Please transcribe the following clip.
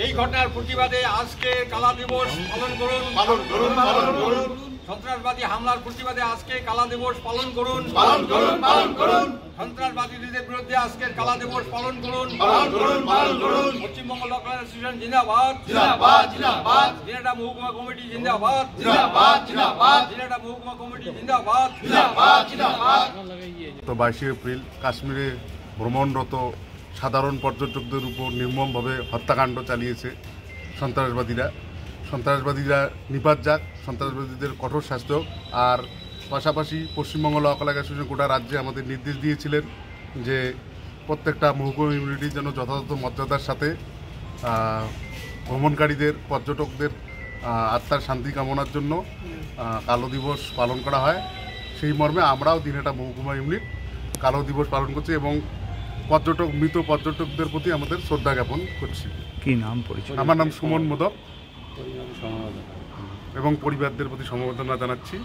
এই ঘটনার প্রতিবাদে আজকে কালা দিবস পালন করুন। সন্ত্রাসবাদী হামলার প্রতিবাদে আজকে কালা দিবস পালন করুন। সন্ত্রাসবাদীদের বিরুদ্ধে আজকের কালা দিবস পালন করুন। পশ্চিমবঙ্গ লোকাল অ্যাসোসিয়েশন জিন্দাবাদ, দিনাটা মহকুমা কমিটি জিন্দাবাদ, দিনাটা মহকুমা কমিটি জিন্দাবাদ। তো 22 এপ্রিল কাশ্মীরে ভ্রমণরত সাধারণ পর্যটকদের উপর নির্মমভাবে হত্যাকাণ্ড চালিয়েছে সন্ত্রাসবাদীরা নিপাত যাক, সন্ত্রাসবাদীদের কঠোর শাস্তি হোক। আর পাশাপাশি পশ্চিমবঙ্গ ল কলা অ্যাসোসিয়েশন গোটা রাজ্যে আমাদের নির্দেশ দিয়েছিলেন যে প্রত্যেকটা মহকুমা ইউনিটি যেন যথাযথ মর্যাদার সাথে ভ্রমণকারীদের পর্যটকদের আত্মার শান্তি কামনার জন্য কালো দিবস পালন করা হয়। সেই মর্মে আমরাও দিনহাটা মহকুমা ইউনিট কালো দিবস পালন করছি এবং মৃত পর্যটকদের প্রতি আমাদের শ্রদ্ধা জ্ঞাপন করছি। কি নাম পরিচয়? আমার নাম সুমন মোদক এবং পরিবারদের প্রতি সমবেদনা জানাচ্ছি।